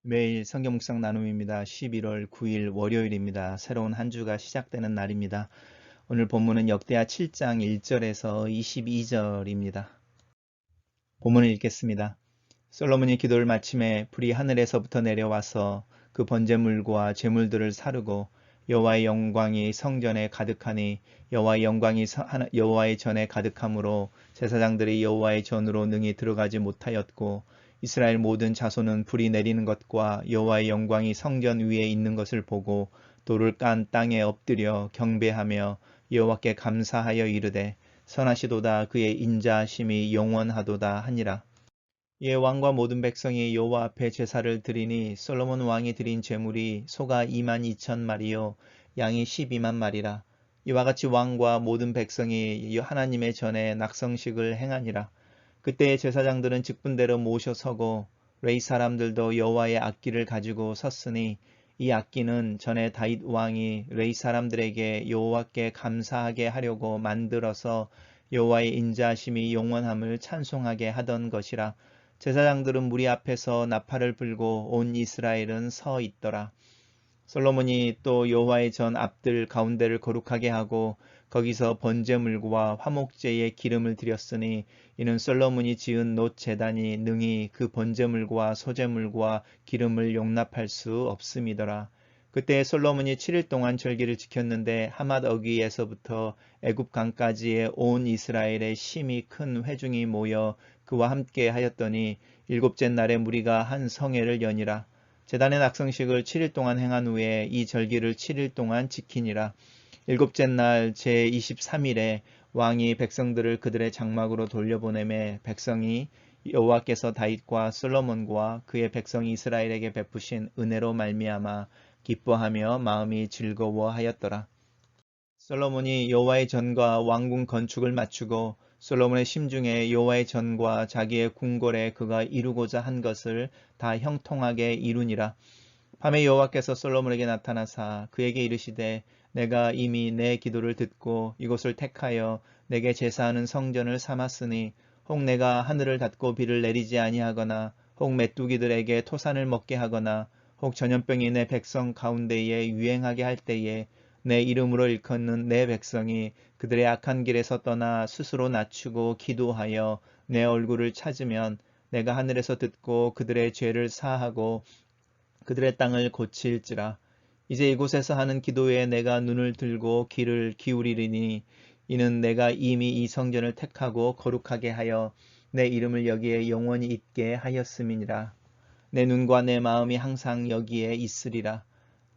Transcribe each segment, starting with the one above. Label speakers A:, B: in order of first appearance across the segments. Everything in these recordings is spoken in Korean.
A: 매일 성경 묵상 나눔입니다. 11월 9일 월요일입니다. 새로운 한 주가 시작되는 날입니다. 오늘 본문은 역대하 7장 1절에서 22절입니다. 본문을 읽겠습니다. 솔로몬이 기도를 마침에 불이 하늘에서부터 내려와서 그 번제물과 제물들을 사르고 여호와의 영광이 성전에 가득하니 여호와의 영광이 여호와의 전에 가득함으로 제사장들이 여호와의 전으로 능히 들어가지 못하였고 이스라엘 모든 자손은 불이 내리는 것과 여호와의 영광이 성전 위에 있는 것을 보고 돌을 깐 땅에 엎드려 경배하며 여호와께 감사하여 이르되 선하시도다 그의 인자하심이 영원하도다 하니라. 이에 왕과 모든 백성이 여호와 앞에 제사를 드리니 솔로몬 왕이 드린 제물이 소가 22,000마리요 양이 12만 마리라. 이와 같이 왕과 모든 백성이 하나님의 전에 낙성식을 행하니라. 그때의 제사장들은 직분대로 모셔 서고 레위 사람들도 여호와의 악기를 가지고 섰으니 이 악기는 전에 다윗 왕이 레위 사람들에게 여호와께 감사하게 하려고 만들어서 여호와의 인자하심이 영원함을 찬송하게 하던 것이라. 제사장들은 무리 앞에서 나팔을 불고 온 이스라엘은 서 있더라. 솔로몬이 또 여호와의 전 앞들 가운데를 거룩하게 하고 거기서 번제물과 화목제의 기름을 드렸으니 이는 솔로몬이 지은 놋 제단이 능히 그 번제물과 소제물과 기름을 용납할 수 없음이더라. 그때 솔로몬이 7일 동안 절기를 지켰는데 하맛 어귀에서부터 애굽 강까지의 온 이스라엘의 심히 큰 회중이 모여 그와 함께 하였더니 일곱째 날에 무리가 한 성회를 여니라. 제단의 낙성식을 7일 동안 행한 후에 이 절기를 7일 동안 지키니라. 일곱째 날 제23일에 왕이 백성들을 그들의 장막으로 돌려보내매 백성이 여호와께서 다윗과 솔로몬과 그의 백성 이스라엘에게 베푸신 은혜로 말미암아 기뻐하며 마음이 즐거워하였더라. 솔로몬이 여호와의 전과 왕궁 건축을 마치고 솔로몬의 심중에 여호와의 전과 자기의 궁궐에 그가 이루고자 한 것을 다 형통하게 이루니라. 밤에 여호와께서 솔로몬에게 나타나사 그에게 이르시되 내가 이미 내 기도를 듣고 이곳을 택하여 내게 제사하는 성전을 삼았으니 혹 내가 하늘을 닫고 비를 내리지 아니하거나 혹 메뚜기들에게 토산을 먹게 하거나 혹 전염병이 내 백성 가운데에 유행하게 할 때에 내 이름으로 일컫는 내 백성이 그들의 악한 길에서 떠나 스스로 낮추고 기도하여 내 얼굴을 찾으면 내가 하늘에서 듣고 그들의 죄를 사하고 그들의 땅을 고칠지라. 이제 이곳에서 하는 기도에 내가 눈을 들고 귀를 기울이리니 이는 내가 이미 이 성전을 택하고 거룩하게 하여 내 이름을 여기에 영원히 있게 하였음이니라. 내 눈과 내 마음이 항상 여기에 있으리라.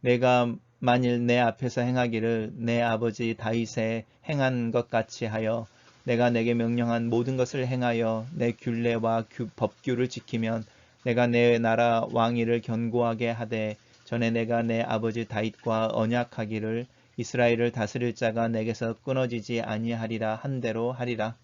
A: 내가 만일 내 앞에서 행하기를 내 아버지 다윗의 행한 것 같이 하여 내가 내게 명령한 모든 것을 행하여 내 균례와 법규를 지키면 내가 내 나라 왕위를 견고하게 하되 전에 내가 내 아버지 다윗과 언약하기를 이스라엘을 다스릴 자가 내게서 끊어지지 아니하리라 한 대로 하리라.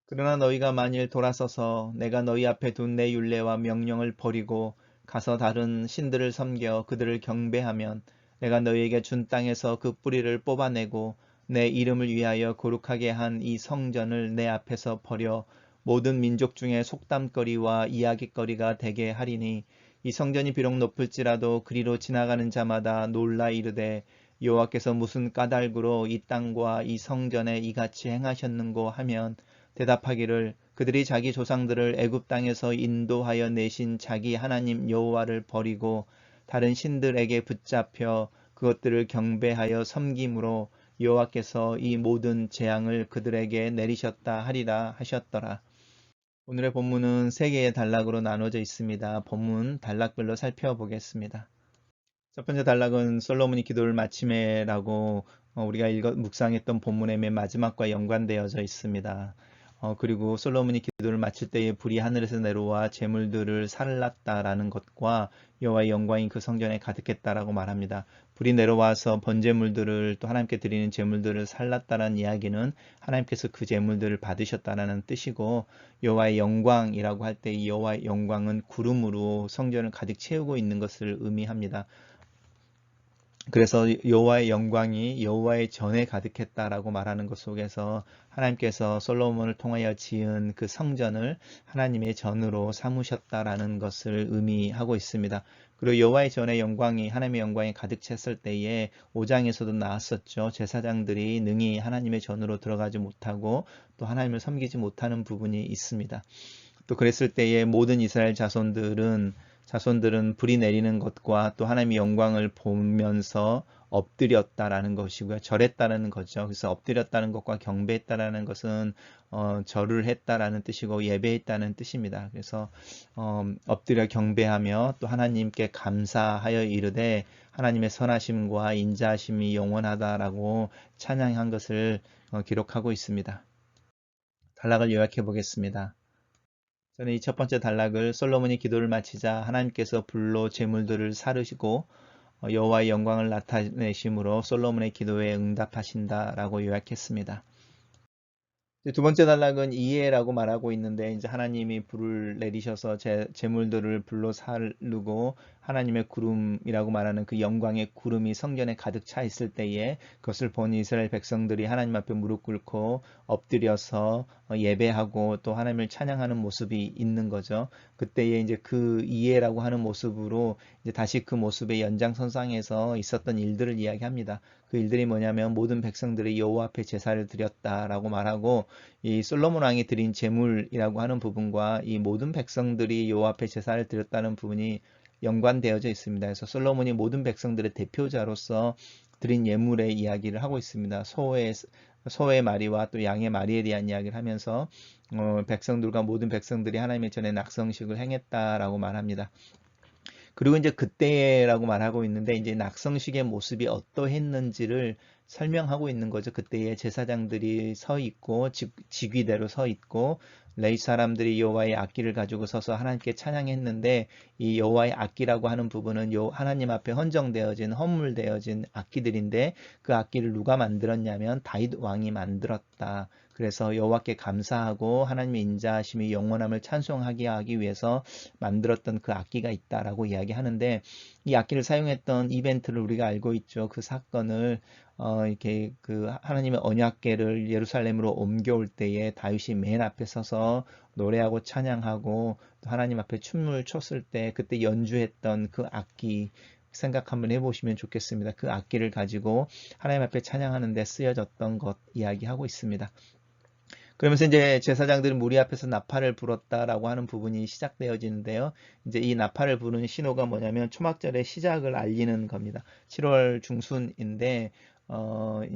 A: 그러나 너희가 만일 돌아서서 내가 너희 앞에 둔 내 율례와 명령을 버리고 가서 다른 신들을 섬겨 그들을 경배하면 내가 너희에게 준 땅에서 그 뿌리를 뽑아내고 내 이름을 위하여 거룩하게 한 이 성전을 내 앞에서 버려 모든 민족 중에 속담거리와 이야깃거리가 되게 하리니 이 성전이 비록 높을지라도 그리로 지나가는 자마다 놀라 이르되 여호와께서 무슨 까닭으로 이 땅과 이 성전에 이같이 행하셨는고 하면 대답하기를 그들이 자기 조상들을 애굽 땅에서 인도하여 내신 자기 하나님 여호와를 버리고 다른 신들에게 붙잡혀 그것들을 경배하여 섬김으로 여호와께서 이 모든 재앙을 그들에게 내리셨다 하리라 하셨더라. 오늘의 본문은 세 개의 단락으로 나눠져 있습니다. 본문 단락별로 살펴보겠습니다. 첫 번째 단락은 솔로몬이 기도를 마침에라고 우리가 묵상했던 본문의 맨 마지막과 연관되어져 있습니다. 그리고 솔로몬이 기도를 마칠 때에 불이 하늘에서 내려와 제물들을 살랐다라는 것과 여호와의 영광이 그 성전에 가득했다라고 말합니다. 불이 내려와서 번제물들을 또 하나님께 드리는 제물들을 살랐다라는 이야기는 하나님께서 그 제물들을 받으셨다라는 뜻이고 여호와의 영광이라고 할 때 이 여호와의 영광은 구름으로 성전을 가득 채우고 있는 것을 의미합니다. 그래서 여호와의 영광이 여호와의 전에 가득했다라고 말하는 것 속에서 하나님께서 솔로몬을 통하여 지은 그 성전을 하나님의 전으로 삼으셨다라는 것을 의미하고 있습니다. 그리고 여호와의 전의 영광이 하나님의 영광이 가득 찼을 때에 5장에서도 나왔었죠. 제사장들이 능히 하나님의 전으로 들어가지 못하고 또 하나님을 섬기지 못하는 부분이 있습니다. 또 그랬을 때에 모든 이스라엘 자손들은 불이 내리는 것과 또 하나님의 영광을 보면서 엎드렸다라는 것이고요. 절했다라는 거죠. 그래서 엎드렸다는 것과 경배했다라는 것은 절을 했다라는 뜻이고 예배했다는 뜻입니다. 그래서 엎드려 경배하며 또 하나님께 감사하여 이르되 하나님의 선하심과 인자하심이 영원하다라고 찬양한 것을 기록하고 있습니다. 단락을 요약해 보겠습니다. 저는 이 첫 번째 단락을 솔로몬이 기도를 마치자 하나님께서 불로 제물들을 사르시고 여호와의 영광을 나타내심으로 솔로몬의 기도에 응답하신다라고 요약했습니다. 두 번째 단락은 이해라고 말하고 있는데 이제 하나님이 불을 내리셔서 제물들을 불로 사르고 하나님의 구름이라고 말하는 그 영광의 구름이 성전에 가득 차 있을 때에 그것을 본 이스라엘 백성들이 하나님 앞에 무릎 꿇고 엎드려서 예배하고 또 하나님을 찬양하는 모습이 있는 거죠. 그때에 이제 그 이해라고 하는 모습으로 이제 다시 그 모습의 연장선상에서 있었던 일들을 이야기합니다. 그 일들이 뭐냐면 모든 백성들이 여호와 앞에 제사를 드렸다라고 말하고 이 솔로몬 왕이 드린 제물이라고 하는 부분과 이 모든 백성들이 여호와 앞에 제사를 드렸다는 부분이 연관되어져 있습니다. 그래서 솔로몬이 모든 백성들의 대표자로서 드린 예물의 이야기를 하고 있습니다. 소의 마리와 또 양의 마리에 대한 이야기를 하면서 백성들과 모든 백성들이 하나님의 전에 낙성식을 행했다라고 말합니다. 그리고 이제 그때라고 말하고 있는데 이제 낙성식의 모습이 어떠했는지를 설명하고 있는 거죠. 그때에 제사장들이 서 있고 직위대로 서 있고 레위 사람들이 여호와의 악기를 가지고 서서 하나님께 찬양했는데 이 여호와의 악기라고 하는 부분은 하나님 앞에 헌정되어진 헌물되어진 악기들인데 그 악기를 누가 만들었냐면 다윗 왕이 만들었다. 그래서 여호와께 감사하고 하나님의 인자하심이 영원함을 찬송하게 하기 위해서 만들었던 그 악기가 있다라고 이야기하는데 이 악기를 사용했던 이벤트를 우리가 알고 있죠. 그 사건을 이렇게 그 하나님의 언약궤를 예루살렘으로 옮겨올 때에 다윗이 맨 앞에 서서 노래하고 찬양하고 또 하나님 앞에 춤을 췄을 때 그때 연주했던 그 악기 생각 한번 해보시면 좋겠습니다. 그 악기를 가지고 하나님 앞에 찬양하는 데 쓰여졌던 것 이야기하고 있습니다. 그러면서 이제 제사장들이 무리 앞에서 나팔을 불었다라고 하는 부분이 시작되어지는데요. 이제 이 나팔을 부는 신호가 뭐냐면 초막절의 시작을 알리는 겁니다. 7월 중순인데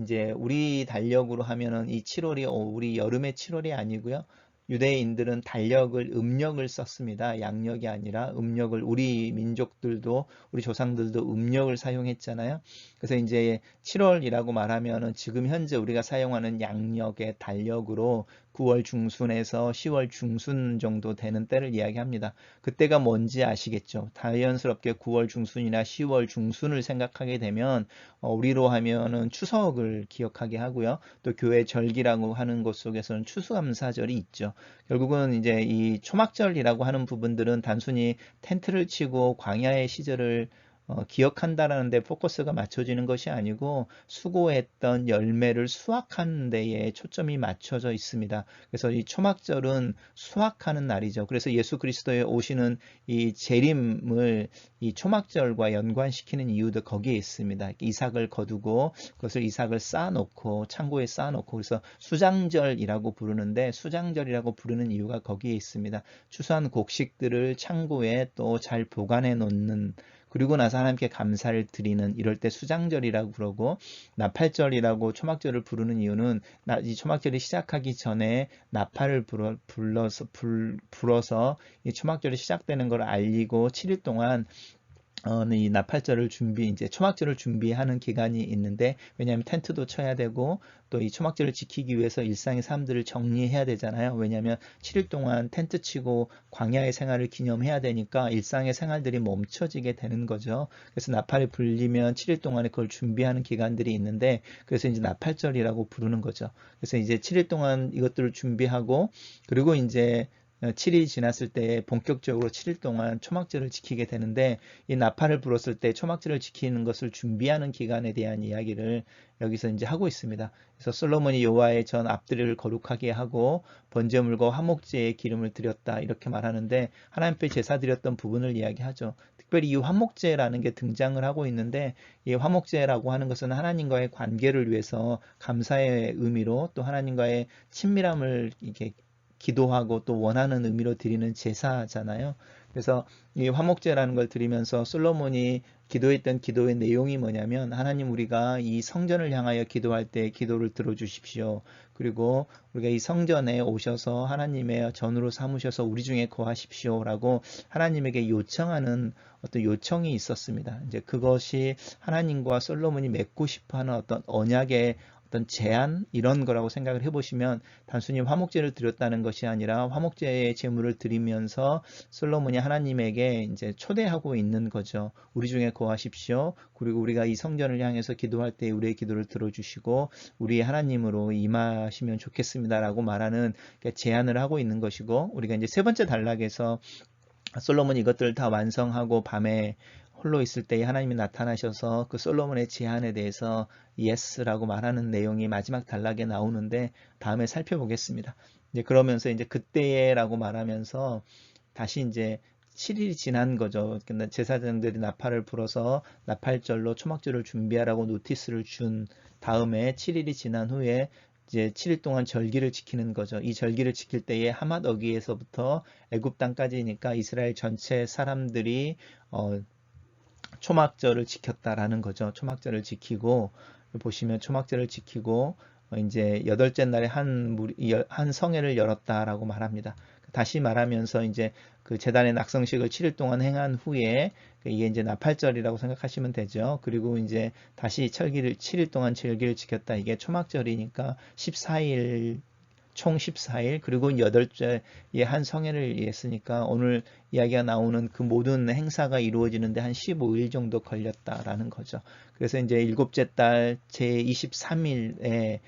A: 이제 우리 달력으로 하면은 이 7월이 우리 여름의 7월이 아니고요. 유대인들은 달력을 음력을 썼습니다. 양력이 아니라 음력을 우리 민족들도 우리 조상들도 음력을 사용했잖아요. 그래서 이제 7월이라고 말하면은 지금 현재 우리가 사용하는 양력의 달력으로 9월 중순에서 10월 중순 정도 되는 때를 이야기합니다. 그때가 뭔지 아시겠죠? 자연스럽게 9월 중순이나 10월 중순을 생각하게 되면 우리로 하면은 추석을 기억하게 하고요. 또 교회 절기라고 하는 것 속에서는 추수감사절이 있죠. 결국은 이제 이 초막절이라고 하는 부분들은 단순히 텐트를 치고 광야의 시절을 기억한다라는 데 포커스가 맞춰지는 것이 아니고 수고했던 열매를 수확하는 데에 초점이 맞춰져 있습니다. 그래서 이 초막절은 수확하는 날이죠. 그래서 예수 그리스도의 오시는 이 재림을 이 초막절과 연관시키는 이유도 거기에 있습니다. 이삭을 거두고 그것을 이삭을 쌓아놓고 창고에 쌓아놓고 그래서 수장절이라고 부르는데 수장절이라고 부르는 이유가 거기에 있습니다. 추수한 곡식들을 창고에 또 잘 보관해 놓는 그리고 나서 하나님께 감사를 드리는 이럴 때 수장절이라고 그러고 나팔절이라고 초막절을 부르는 이유는 이 초막절이 시작하기 전에 나팔을 불어서 이 초막절이 시작되는 걸 알리고 7일 동안 이 나팔절을 이제 초막절을 준비하는 기간이 있는데, 왜냐하면 텐트도 쳐야 되고, 또 이 초막절을 지키기 위해서 일상의 삶들을 정리해야 되잖아요. 왜냐하면 7일 동안 텐트 치고 광야의 생활을 기념해야 되니까 일상의 생활들이 멈춰지게 되는 거죠. 그래서 나팔이 불리면 7일 동안에 그걸 준비하는 기간들이 있는데, 그래서 이제 나팔절이라고 부르는 거죠. 그래서 이제 7일 동안 이것들을 준비하고, 그리고 이제 7일이 지났을 때 본격적으로 7일 동안 초막절을 지키게 되는데, 이 나팔을 불었을 때 초막절을 지키는 것을 준비하는 기간에 대한 이야기를 여기서 이제 하고 있습니다. 그래서 솔로몬이 여호와의 전 앞들을 거룩하게 하고 번제물과 화목제에 기름을 드렸다 이렇게 말하는데, 하나님 앞에 제사 드렸던 부분을 이야기하죠. 특별히 이 화목제라는 게 등장을 하고 있는데, 이 화목제라고 하는 것은 하나님과의 관계를 위해서 감사의 의미로, 또 하나님과의 친밀함을 이렇게 기도하고 또 원하는 의미로 드리는 제사잖아요. 그래서 이 화목제라는 걸 드리면서 솔로몬이 기도했던 기도의 내용이 뭐냐면, 하나님, 우리가 이 성전을 향하여 기도할 때 기도를 들어주십시오. 그리고 우리가 이 성전에 오셔서 하나님의 전으로 삼으셔서 우리 중에 거하십시오라고 하나님에게 요청하는 어떤 요청이 있었습니다. 이제 그것이 하나님과 솔로몬이 맺고 싶어하는 어떤 언약의 어떤 제안, 이런 거라고 생각을 해보시면, 단순히 화목제를 드렸다는 것이 아니라 화목제의 제물을 드리면서 솔로몬이 하나님에게 이제 초대하고 있는 거죠. 우리 중에 거하십시오. 그리고 우리가 이 성전을 향해서 기도할 때 우리의 기도를 들어주시고 우리의 하나님으로 임하시면 좋겠습니다라고 말하는 제안을 하고 있는 것이고, 우리가 이제 세 번째 단락에서 솔로몬이 이것들을 다 완성하고 밤에 홀로 있을 때에 하나님이 나타나셔서 그 솔로몬의 제안에 대해서 예스라고 말하는 내용이 마지막 단락에 나오는데, 다음에 살펴보겠습니다. 이제 그러면서 이제 그때라고 말하면서 다시 이제 7일이 지난 거죠. 제사장들이 나팔을 불어서 나팔절로 초막절을 준비하라고 노티스를 준 다음에 7일이 지난 후에 이제 7일 동안 절기를 지키는 거죠. 이 절기를 지킬 때에 하맛 어기에서부터 애굽 땅까지니까 이스라엘 전체 사람들이 초막절을 지켰다라는 거죠. 초막절을 지키고, 보시면 초막절을 지키고 이제 여덟째 날에 한 성회를 열었다라고 말합니다. 다시 말하면서 이제 그 제단의 낙성식을 7일 동안 행한 후에, 이게 이제 나팔절이라고 생각하시면 되죠. 그리고 이제 다시 7일 동안 절기를 지켰다. 이게 초막절이니까 14일, 총 14일, 그리고 8주에 한 성회를 했으니까 오늘 이야기가 나오는 그 모든 행사가 이루어지는데 한 15일 정도 걸렸다라는 거죠. 그래서 이제 일곱째 달 제23일에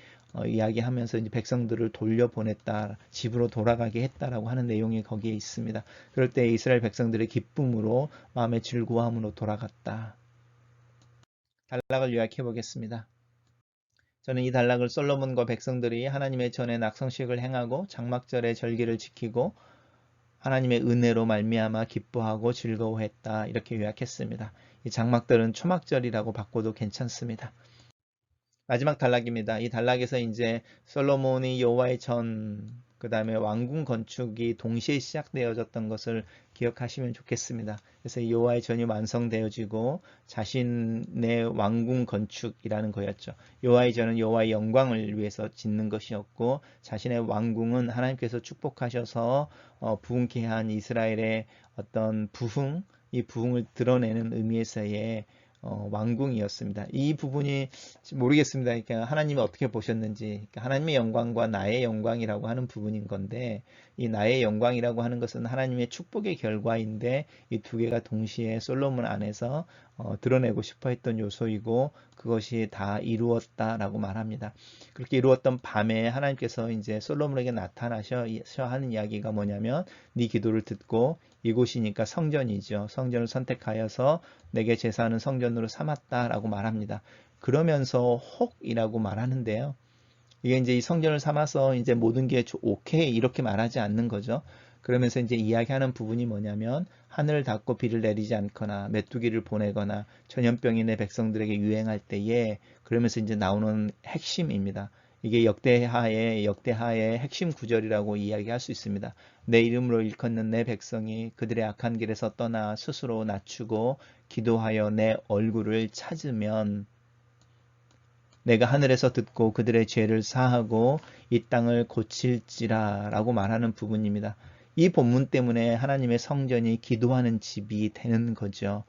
A: 이야기하면서 이제 백성들을 돌려보냈다, 집으로 돌아가게 했다라고 하는 내용이 거기에 있습니다. 그럴 때 이스라엘 백성들의 기쁨으로, 마음의 즐거움으로 돌아갔다. 단락을 요약해 보겠습니다. 저는 이 단락을 솔로몬과 백성들이 하나님의 전에 낙성식을 행하고 장막절의 절기를 지키고 하나님의 은혜로 말미암아 기뻐하고 즐거워했다, 이렇게 요약했습니다. 이 장막절은 초막절이라고 바꿔도 괜찮습니다. 마지막 단락입니다. 이 단락에서 이제 솔로몬이 여호와의 전, 그 다음에 왕궁 건축이 동시에 시작되어졌던 것을 기억하시면 좋겠습니다. 그래서 여호와의 전이 완성되어지고 자신의 왕궁 건축이라는 거였죠. 여호와의 전은 여호와의 영광을 위해서 짓는 것이었고, 자신의 왕궁은 하나님께서 축복하셔서 부흥케 한 이스라엘의 어떤 부흥, 이 부흥을 드러내는 의미에서의 왕궁이었습니다. 이 부분이 모르겠습니다. 그러니까 하나님이 어떻게 보셨는지, 그러니까 하나님의 영광과 나의 영광이라고 하는 부분인 건데, 이 나의 영광이라고 하는 것은 하나님의 축복의 결과인데, 이 두 개가 동시에 솔로몬 안에서 드러내고 싶어 했던 요소이고, 그것이 다 이루었다라고 말합니다. 그렇게 이루었던 밤에 하나님께서 이제 솔로몬에게 나타나셔 하는 이야기가 뭐냐면, 네 기도를 듣고, 이곳이니까 성전이죠. 성전을 선택하여서 내게 제사하는 성전으로 삼았다라고 말합니다. 그러면서 혹이라고 말하는데요. 이게 이제 이 성전을 삼아서 이제 모든 게 오케이 이렇게 말하지 않는 거죠. 그러면서 이제 이야기하는 부분이 뭐냐면, 하늘을 닫고 비를 내리지 않거나 메뚜기를 보내거나 전염병이 내 백성들에게 유행할 때에, 그러면서 이제 나오는 핵심입니다. 이게 역대하의 핵심 구절이라고 이야기할 수 있습니다. 내 이름으로 일컫는 내 백성이 그들의 악한 길에서 떠나 스스로 낮추고 기도하여 내 얼굴을 찾으면 내가 하늘에서 듣고 그들의 죄를 사하고 이 땅을 고칠지라 라고 말하는 부분입니다. 이 본문 때문에 하나님의 성전이 기도하는 집이 되는 거죠.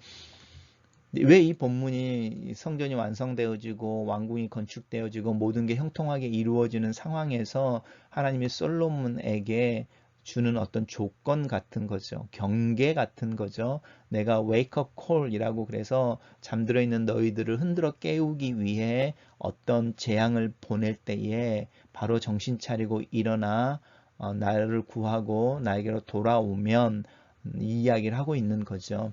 A: 왜 이 본문이 성전이 완성되어지고 왕궁이 건축되어지고 모든 게 형통하게 이루어지는 상황에서 하나님이 솔로몬에게 주는 어떤 조건 같은 거죠. 경계 같은 거죠. 내가 웨이크업 콜이라고, 그래서 잠들어 있는 너희들을 흔들어 깨우기 위해 어떤 재앙을 보낼 때에 바로 정신 차리고 일어나 나를 구하고 나에게로 돌아오면 이 이야기를 하고 있는 거죠.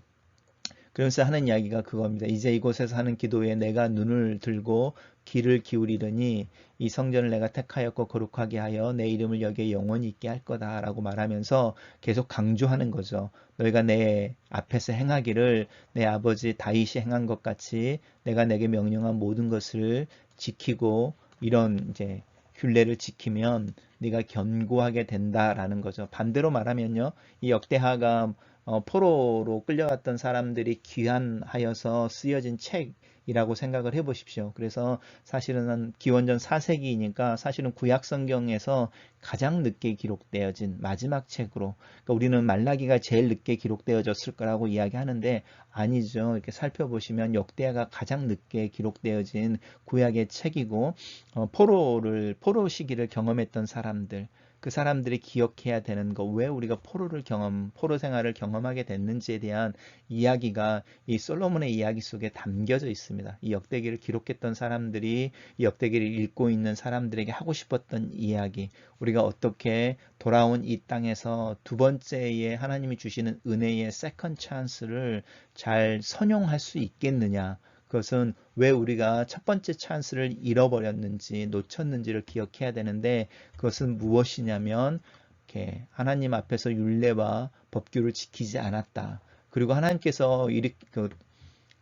A: 그러면서 하는 이야기가 그겁니다. 이제 이곳에서 하는 기도에 내가 눈을 들고 귀를 기울이더니 이 성전을 내가 택하였고 거룩하게 하여 내 이름을 여기에 영원히 있게 할 거다라고 말하면서 계속 강조하는 거죠. 너희가 내 앞에서 행하기를 내 아버지 다윗이 행한 것 같이 내가 내게 명령한 모든 것을 지키고 이런 이제 율례를 지키면 네가 견고하게 된다라는 거죠. 반대로 말하면요. 이 역대하가 포로로 끌려갔던 사람들이 귀환하여서 쓰여진 책이라고 생각을 해 보십시오. 그래서 사실은 기원전 4세기이니까 사실은 구약 성경에서 가장 늦게 기록되어진 마지막 책으로, 그러니까 우리는 말라기가 제일 늦게 기록되어졌을 거라고 이야기하는데 아니죠. 이렇게 살펴보시면 역대하가 가장 늦게 기록되어진 구약의 책이고 포로 시기를 경험했던 사람들, 그 사람들이 기억해야 되는 거, 왜 우리가 포로 생활을 경험하게 됐는지에 대한 이야기가 이 솔로몬의 이야기 속에 담겨져 있습니다. 이 역대기를 기록했던 사람들이 이 역대기를 읽고 있는 사람들에게 하고 싶었던 이야기, 우리가 어떻게 돌아온 이 땅에서 두 번째의 하나님이 주시는 은혜의 세컨 찬스를 잘 선용할 수 있겠느냐. 그것은 왜 우리가 첫 번째 찬스를 잃어버렸는지 놓쳤는지를 기억해야 되는데 그것은 무엇이냐면 이렇게 하나님 앞에서 율례와 법규를 지키지 않았다. 그리고 하나님께서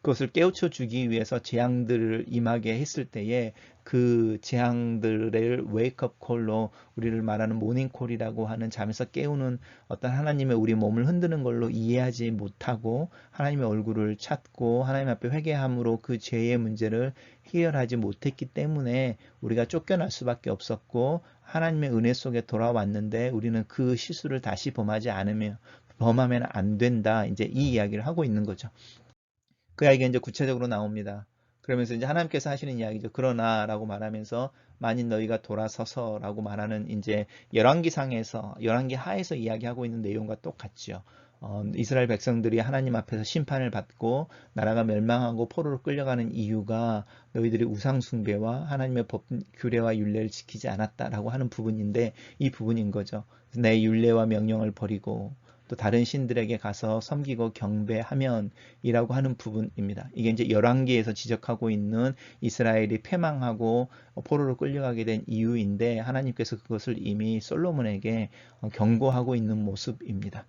A: 그것을 깨우쳐 주기 위해서 재앙들을 임하게 했을 때에 그 재앙들을 웨이크업 콜로 우리를 말하는 모닝콜이라고 하는 잠에서 깨우는 어떤 하나님의 우리 몸을 흔드는 걸로 이해하지 못하고 하나님의 얼굴을 찾고 하나님 앞에 회개함으로 그 죄의 문제를 해결하지 못했기 때문에 우리가 쫓겨날 수밖에 없었고 하나님의 은혜 속에 돌아왔는데 우리는 그 실수를 다시 범하면 안 된다. 이제 이 이야기를 하고 있는 거죠. 그 이야기가 이제 구체적으로 나옵니다. 그러면서 이제 하나님께서 하시는 이야기죠. 그러나라고 말하면서 만일 너희가 돌아서서라고 말하는 이제 열왕기 하에서 이야기하고 있는 내용과 똑같죠. 이스라엘 백성들이 하나님 앞에서 심판을 받고 나라가 멸망하고 포로로 끌려가는 이유가 너희들이 우상 숭배와 하나님의 법 규례와 율례를 지키지 않았다라고 하는 부분인데 이 부분인 거죠. 내 율례와 명령을 버리고 또 다른 신들에게 가서 섬기고 경배하면이라고 하는 부분입니다. 이게 이제 열왕기에서 지적하고 있는 이스라엘이 패망하고 포로로 끌려가게 된 이유인데 하나님께서 그것을 이미 솔로몬에게 경고하고 있는 모습입니다.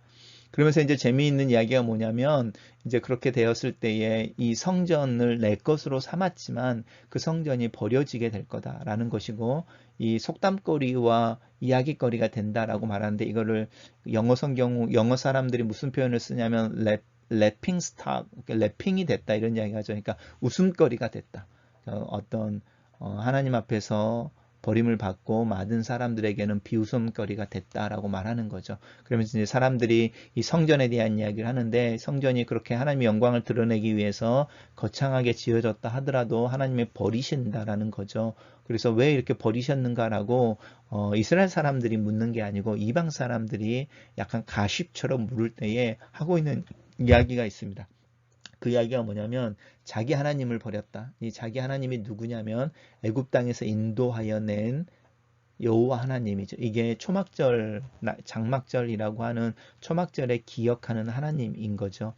A: 그러면서 이제 재미있는 이야기가 뭐냐면 이제 그렇게 되었을 때에 이 성전을 내 것으로 삼았지만 그 성전이 버려지게 될 거다라는 것이고 이 속담거리와 이야기거리가 된다라고 말하는데 이거를 영어 사람들이 무슨 표현을 쓰냐면 래핑 스탁, 래핑이 됐다 이런 이야기가 하죠. 그러니까 웃음거리가 됐다. 어떤 하나님 앞에서 버림을 받고 많은 사람들에게는 비웃음거리가 됐다라고 말하는 거죠. 그러면서 이제 사람들이 이 성전에 대한 이야기를 하는데 성전이 그렇게 하나님의 영광을 드러내기 위해서 거창하게 지어졌다 하더라도 하나님이 버리신다라는 거죠. 그래서 왜 이렇게 버리셨는가라고 이스라엘 사람들이 묻는 게 아니고 이방 사람들이 약간 가십처럼 물을 때에 하고 있는 이야기가 있습니다. 그 이야기가 뭐냐면 자기 하나님을 버렸다. 이 자기 하나님이 누구냐면 애굽 땅에서 인도하여 낸 여호와 하나님이죠. 이게 장막절이라고 하는 초막절에 기억하는 하나님인 거죠.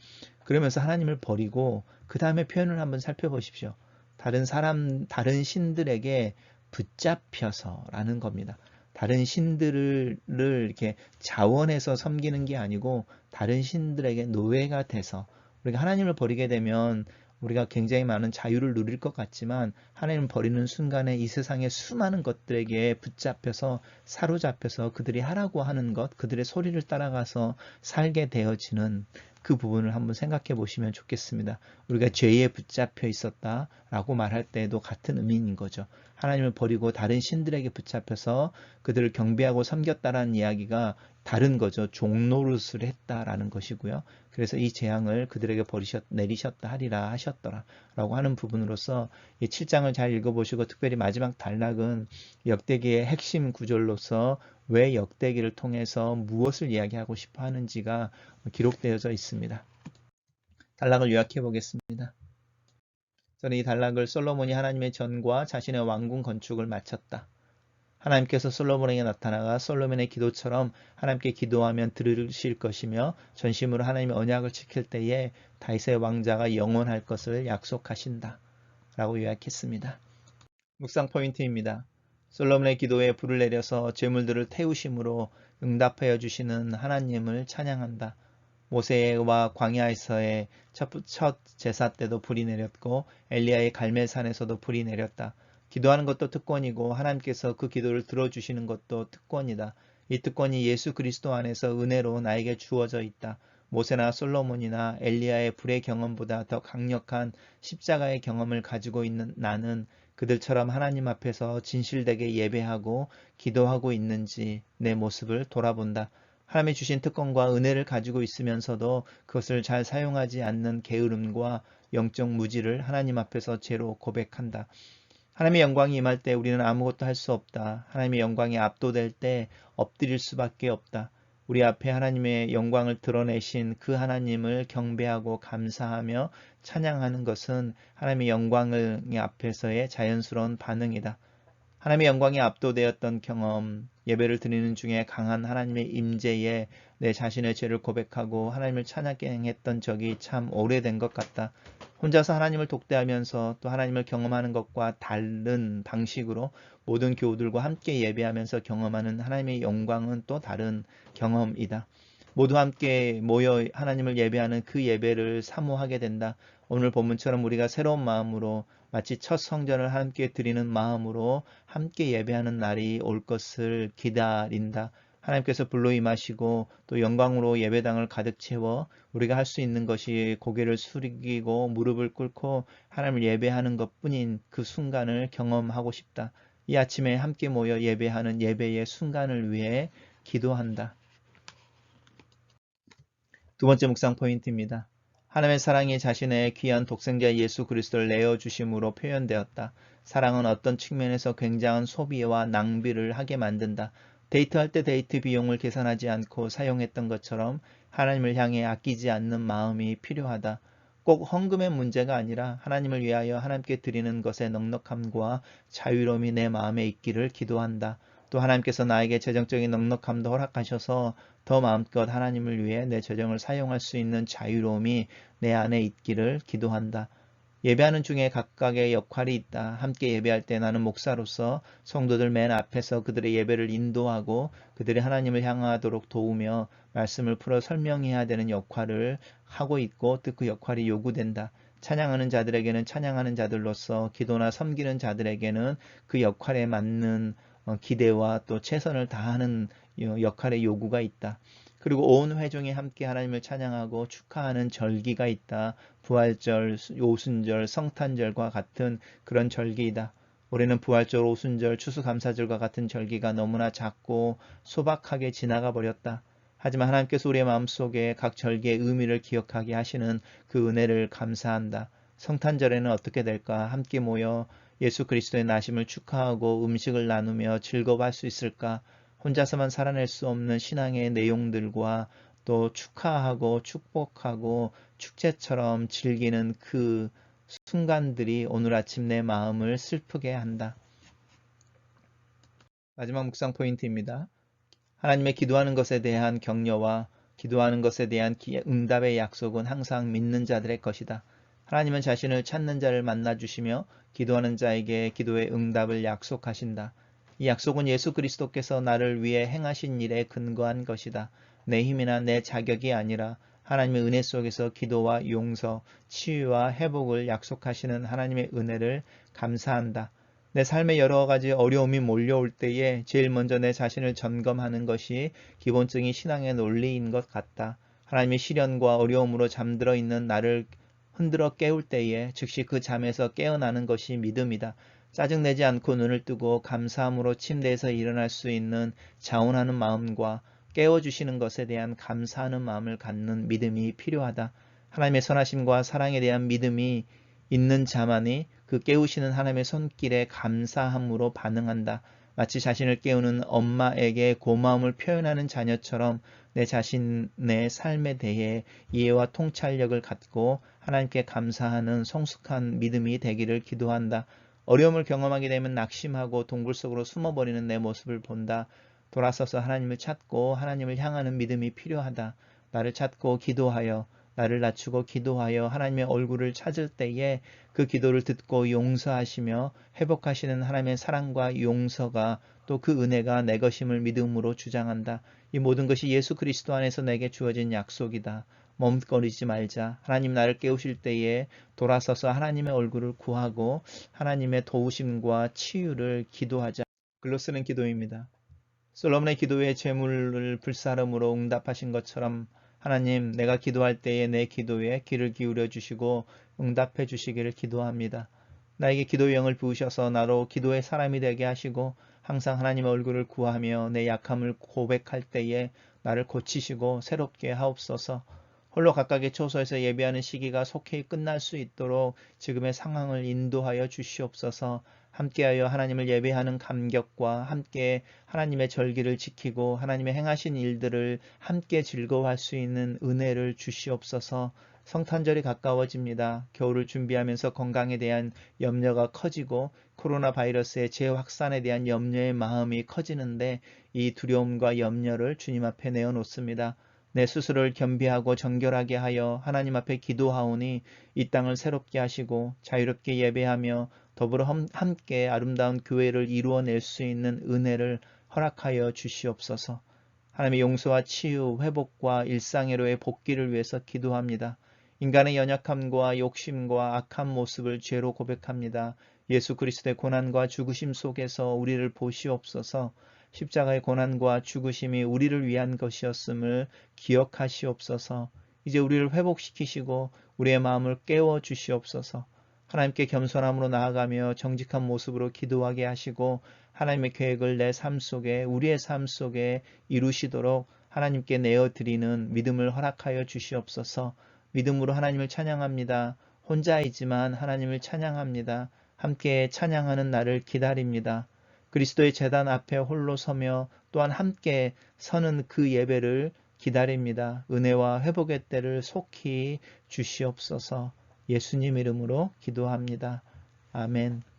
A: 그러면서 하나님을 버리고 그 다음에 표현을 한번 살펴보십시오. 다른 신들에게 붙잡혀서라는 겁니다. 다른 신들을 이렇게 자원해서 섬기는 게 아니고 다른 신들에게 노예가 돼서 우리가 하나님을 버리게 되면 우리가 굉장히 많은 자유를 누릴 것 같지만 하나님을 버리는 순간에 이 세상의 수많은 것들에게 붙잡혀서 사로잡혀서 그들이 하라고 하는 것, 그들의 소리를 따라가서 살게 되어지는 그 부분을 한번 생각해 보시면 좋겠습니다. 우리가 죄에 붙잡혀 있었다라고 말할 때에도 같은 의미인 거죠. 하나님을 버리고 다른 신들에게 붙잡혀서 그들을 경배하고 섬겼다라는 이야기가 다른 거죠. 종노릇을 했다라는 것이고요. 그래서 이 재앙을 그들에게 내리셨다 하리라 하셨더라 라고 하는 부분으로서 이 7장을 잘 읽어보시고 특별히 마지막 단락은 역대기의 핵심 구절로서 왜 역대기를 통해서 무엇을 이야기하고 싶어 하는지가 기록되어져 있습니다. 단락을 요약해 보겠습니다. 저는 이 단락을 솔로몬이 하나님의 전과 자신의 왕궁 건축을 마쳤다. 하나님께서 솔로몬에게 나타나가 솔로몬의 기도처럼 하나님께 기도하면 들으실 것이며 전심으로 하나님의 언약을 지킬 때에 다윗의 왕자가 영원할 것을 약속하신다 라고 요약했습니다. 묵상 포인트입니다. 솔로몬의 기도에 불을 내려서 제물들을 태우심으로 응답하여 주시는 하나님을 찬양한다. 모세와 광야에서의 첫 제사 때도 불이 내렸고 엘리야의 갈멜산에서도 불이 내렸다. 기도하는 것도 특권이고 하나님께서 그 기도를 들어주시는 것도 특권이다. 이 특권이 예수 그리스도 안에서 은혜로 나에게 주어져 있다. 모세나 솔로몬이나 엘리야의 불의 경험보다 더 강력한 십자가의 경험을 가지고 있는 나는 그들처럼 하나님 앞에서 진실되게 예배하고 기도하고 있는지 내 모습을 돌아본다. 하나님이 주신 특권과 은혜를 가지고 있으면서도 그것을 잘 사용하지 않는 게으름과 영적 무지를 하나님 앞에서 죄로 고백한다. 하나님의 영광이 임할 때 우리는 아무것도 할 수 없다. 하나님의 영광이 압도될 때 엎드릴 수밖에 없다. 우리 앞에 하나님의 영광을 드러내신 그 하나님을 경배하고 감사하며 찬양하는 것은 하나님의 영광을 앞에서의 자연스러운 반응이다. 하나님의 영광이 압도되었던 경험, 예배를 드리는 중에 강한 하나님의 임재에 내 자신의 죄를 고백하고 하나님을 찬양했던 적이 참 오래된 것 같다. 혼자서 하나님을 독대하면서 또 하나님을 경험하는 것과 다른 방식으로 모든 교우들과 함께 예배하면서 경험하는 하나님의 영광은 또 다른 경험이다. 모두 함께 모여 하나님을 예배하는 그 예배를 사모하게 된다. 오늘 본문처럼 우리가 새로운 마음으로 마치 첫 성전을 함께 드리는 마음으로 함께 예배하는 날이 올 것을 기다린다. 하나님께서 불로 임하시고 또 영광으로 예배당을 가득 채워 우리가 할 수 있는 것이 고개를 숙이고 무릎을 꿇고 하나님을 예배하는 것뿐인 그 순간을 경험하고 싶다. 이 아침에 함께 모여 예배하는 예배의 순간을 위해 기도한다. 두 번째 묵상 포인트입니다. 하나님의 사랑이 자신의 귀한 독생자 예수 그리스도를 내어주심으로 표현되었다. 사랑은 어떤 측면에서 굉장한 소비와 낭비를 하게 만든다. 데이트할 때 데이트 비용을 계산하지 않고 사용했던 것처럼 하나님을 향해 아끼지 않는 마음이 필요하다. 꼭 헌금의 문제가 아니라 하나님을 위하여 하나님께 드리는 것의 넉넉함과 자유로움이 내 마음에 있기를 기도한다. 또 하나님께서 나에게 재정적인 넉넉함도 허락하셔서 더 마음껏 하나님을 위해 내 재정을 사용할 수 있는 자유로움이 내 안에 있기를 기도한다. 예배하는 중에 각각의 역할이 있다. 함께 예배할 때 나는 목사로서 성도들 맨 앞에서 그들의 예배를 인도하고 그들이 하나님을 향하도록 도우며 말씀을 풀어 설명해야 되는 역할을 하고 있고 또 그 역할이 요구된다. 찬양하는 자들에게는 찬양하는 자들로서 기도나 섬기는 자들에게는 그 역할에 맞는 기대와 또 최선을 다하는 역할의 요구가 있다. 그리고 온 회중이 함께 하나님을 찬양하고 축하하는 절기가 있다. 부활절, 오순절, 성탄절과 같은 그런 절기이다. 올해는 부활절, 오순절, 추수감사절과 같은 절기가 너무나 작고 소박하게 지나가 버렸다. 하지만 하나님께서 우리의 마음속에 각 절기의 의미를 기억하게 하시는 그 은혜를 감사한다. 성탄절에는 어떻게 될까? 함께 모여 예수 그리스도의 나심을 축하하고 음식을 나누며 즐거워할 수 있을까? 혼자서만 살아낼 수 없는 신앙의 내용들과 또 축하하고 축복하고 축제처럼 즐기는 그 순간들이 오늘 아침 내 마음을 슬프게 한다. 마지막 묵상 포인트입니다. 하나님의 기도하는 것에 대한 격려와 기도하는 것에 대한 응답의 약속은 항상 믿는 자들의 것이다. 하나님은 자신을 찾는 자를 만나주시며 기도하는 자에게 기도의 응답을 약속하신다. 이 약속은 예수 그리스도께서 나를 위해 행하신 일에 근거한 것이다. 내 힘이나 내 자격이 아니라 하나님의 은혜 속에서 기도와 용서, 치유와 회복을 약속하시는 하나님의 은혜를 감사한다. 내 삶에 여러 가지 어려움이 몰려올 때에 제일 먼저 내 자신을 점검하는 것이 기본적인 신앙의 논리인 것 같다. 하나님의 시련과 어려움으로 잠들어 있는 나를 흔들어 깨울 때에 즉시 그 잠에서 깨어나는 것이 믿음이다. 짜증내지 않고 눈을 뜨고 감사함으로 침대에서 일어날 수 있는 자원하는 마음과 깨워주시는 것에 대한 감사하는 마음을 갖는 믿음이 필요하다. 하나님의 선하심과 사랑에 대한 믿음이 있는 자만이 그 깨우시는 하나님의 손길에 감사함으로 반응한다. 마치 자신을 깨우는 엄마에게 고마움을 표현하는 자녀처럼 내 자신의 삶에 대해 이해와 통찰력을 갖고 하나님께 감사하는 성숙한 믿음이 되기를 기도한다. 어려움을 경험하게 되면 낙심하고 동굴 속으로 숨어버리는 내 모습을 본다. 돌아서서 하나님을 찾고 하나님을 향하는 믿음이 필요하다. 나를 찾고 기도하여 나를 낮추고 기도하여 하나님의 얼굴을 찾을 때에 그 기도를 듣고 용서하시며 회복하시는 하나님의 사랑과 용서가 또 그 은혜가 내 것임을 믿음으로 주장한다. 이 모든 것이 예수 그리스도 안에서 내게 주어진 약속이다. 머뭇거리지 말자. 하나님 나를 깨우실 때에 돌아서서 하나님의 얼굴을 구하고 하나님의 도우심과 치유를 기도하자. 글로 쓰는 기도입니다. 솔로몬의 기도에 제물을 불사름으로 응답하신 것처럼 하나님, 내가 기도할 때에 내 기도에 귀를 기울여 주시고 응답해 주시기를 기도합니다. 나에게 기도의 영을 부으셔서 나로 기도의 사람이 되게 하시고 항상 하나님의 얼굴을 구하며 내 약함을 고백할 때에 나를 고치시고 새롭게 하옵소서. 홀로 각각의 처소에서 예배하는 시기가 속히 끝날 수 있도록 지금의 상황을 인도하여 주시옵소서. 함께하여 하나님을 예배하는 감격과 함께 하나님의 절기를 지키고 하나님의 행하신 일들을 함께 즐거워할 수 있는 은혜를 주시옵소서. 성탄절이 가까워집니다. 겨울을 준비하면서 건강에 대한 염려가 커지고 코로나 바이러스의 재확산에 대한 염려의 마음이 커지는데 이 두려움과 염려를 주님 앞에 내어놓습니다. 내 스스로를 겸비하고 정결하게 하여 하나님 앞에 기도하오니 이 땅을 새롭게 하시고 자유롭게 예배하며 더불어 함께 아름다운 교회를 이루어낼 수 있는 은혜를 허락하여 주시옵소서. 하나님의 용서와 치유, 회복과 일상회로의 복귀를 위해서 기도합니다. 인간의 연약함과 욕심과 악한 모습을 죄로 고백합니다. 예수 그리스도의 고난과 죽으심 속에서 우리를 보시옵소서. 십자가의 고난과 죽으심이 우리를 위한 것이었음을 기억하시옵소서. 이제 우리를 회복시키시고 우리의 마음을 깨워 주시옵소서. 하나님께 겸손함으로 나아가며 정직한 모습으로 기도하게 하시고 하나님의 계획을 내 삶 속에 우리의 삶 속에 이루시도록 하나님께 내어드리는 믿음을 허락하여 주시옵소서. 믿음으로 하나님을 찬양합니다. 혼자이지만 하나님을 찬양합니다. 함께 찬양하는 날을 기다립니다. 그리스도의 제단 앞에 홀로 서며 또한 함께 서는 그 예배를 기다립니다. 은혜와 회복의 때를 속히 주시옵소서. 예수님 이름으로 기도합니다. 아멘.